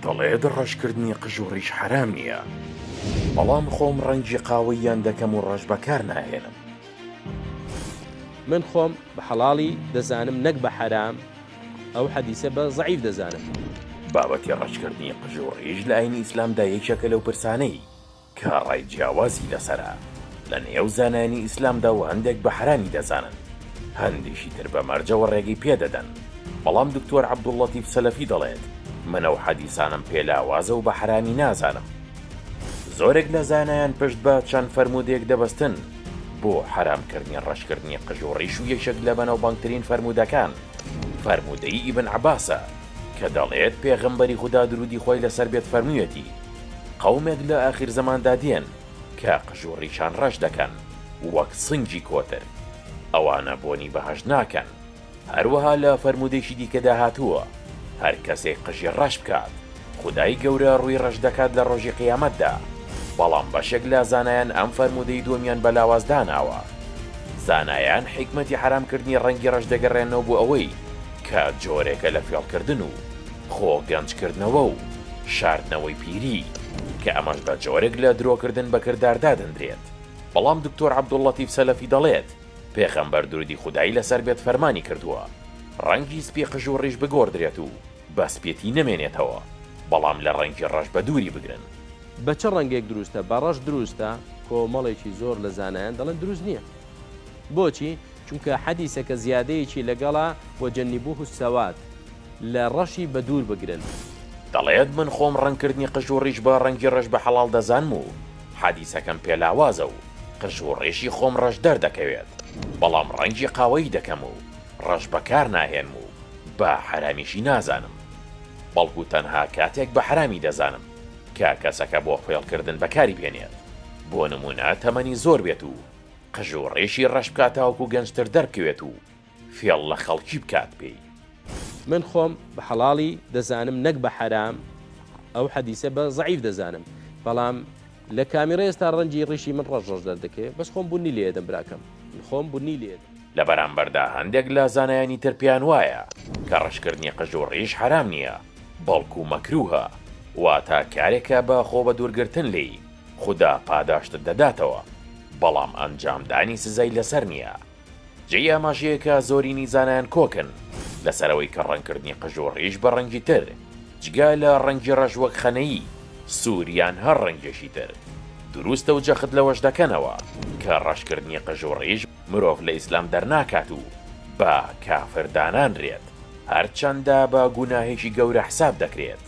دەڵێت ڕەشکردنی قژ و ڕیش حرام نییە، بەڵام خۆم ڕەنگی قاوەیان دەکەم و ڕەش بەکار ناهێنم. من خۆم بە حەڵاڵی دەزانم نەک بە حەرام، ئەو حەدیسە بە زەعیف دەزانم. بابەتی ڕەشکردنی قژ و ڕیش لە ئاینی ئیسلامدا یەکێکە لەو پرسانەی کە ڕای جیاوازی لەسەرە. لە نێو زانایانی ئیسلامدا و هەندێک بە حرامی دەزانن، هەندێکی تر بە مەرجەوە ڕێگەی پێدەدەن. بەڵام دکتۆر عەبدوڵڵەتیف سەلەفی دەڵێت منەو حەدیسانم پێلاوازە و بە حرامی نازانم. زۆرێک لە زانایان پشت بە چەند فەرمودێک دەبەستن بۆ حرامکردنی ڕەشکردنی قژ و ڕیش و یەکێک لە بەناوبانگترین فەرمودەکان فەرمودەی ئیبن عەباسە کە دەڵێت پێغەمبەری خودا درودی خۆی لەسەر بێت فەرموویەتی قەومێک لە ئاخر زەماندا دێن کە قژ و ڕیشان ڕەش دەکەن وەک سنگی کۆتر، ئەوانە بۆنی بەهەش ناکەن. هەروەها لە فەرمودێکی دیکەدا هاتووە هەر کەسێک قژی ڕەش بکات خودای گەورە ڕووی ڕەش دەکات لە ڕۆژی قیامەتدا. بەڵام بەشێک لە زانایان ئەم فەرمودەی دووەمیان بەلاواز داناوە. زانایان حیکمەتی حرامکردنی ڕەنگی ڕەش دەگەڕێنەوە بۆ ئەوەی کە جۆرێکە لە فێڵکردن و خۆ گەنجکردنەوە و شاردنەوەی پیری کە ئەمەش بە جۆرێک لە درۆکردن بەکرداردا دەندرێت. بەڵام دکتۆر عەبدوڵڵەتیف سەلەفی دەڵێت پێغەمبەر درودی خودایی لەسەر بێت فەرمانی کردووە ڕەنگی سپی قژ و ڕیش بگۆڕدرێت و بە سپێتی نەمێنێتەوە، بەڵام لە ڕەنگی ڕەش بە دووری بگرن. بە چه ڕەنگێک دروستە؟ بە ڕەش دروستە؟ کۆمەڵێکی زۆر لە زانایان دەڵێن دروست نییە. بۆچی؟ چونکە حەدیسەکە زیادەیەکی لەگەڵا وەجەنیبوه السەوات، لە ڕەشی بە دوور بگرن. دەڵێت من خۆم ڕەنگکردنی قژ و ڕیش بە ڕەنگی ڕەش بە حەڵاڵ دەزانم و حەدیسەکەم پێلاوازە و قژ و ڕێشی خۆم ڕەش دەردەکەوێت، بەڵام ڕەنگی قاوەی دەکەم و ڕەش بەکار ناهێنم و بە حرامیشی نازانم. بەڵکو تەنها کاتێک بە حرامی دەزانم کە کەسەکە بۆ فێڵکردن بەکاری بێنێت. بۆ نمونە تەمەنی زۆر بێت و قژ و ڕێشی ڕەش بکاتەوەکو گەنجتر دەربکەوێت و فێڵ لە خەڵکی بکات پێی. من خۆم بە حەڵاڵی دەزانم نەک بە حەرام، ئەو حەدیسە بە زەعیف دەزانم. بەڵام لە کامیرە ئێستا ڕەنگی ڕیشی من ڕەش دەردەکەوێت، بەس خۆم بوونی لێدەم براکەم، خۆم بوونی لێدەم. لە بەرامبەردا هەندێک لە زانایانی تر پێیان وایە کە ڕەشکردنی قژ و ڕیش حرام نییە، بەڵکو مەکروهە، واتە کارێکە بە خۆ بە دوورگرتن لێی خوددا پاداشتت دەداتەوە، بەڵام ئەنجامدانی سزای لەسەر نییە. جێی ئاماژەیەکە زۆرینی زانایان کۆکن لەسەرەوەی کە ڕەنگکردنی قژ و ڕیش بە ڕەنگی تر جگا لە ڕەنگی ڕەش وەک خەنەیی سووریان هەر ڕەنگێکی تر دروستە و جەخت لەوەش دەکەنەوە کە ڕەشکردنی قژ و ڕیش مرۆڤ لە ئیسلام دەرناکات و بە کافر دانانرێت، هەرچەندە بە گوناهێکی گەورە حساب دەکرێت.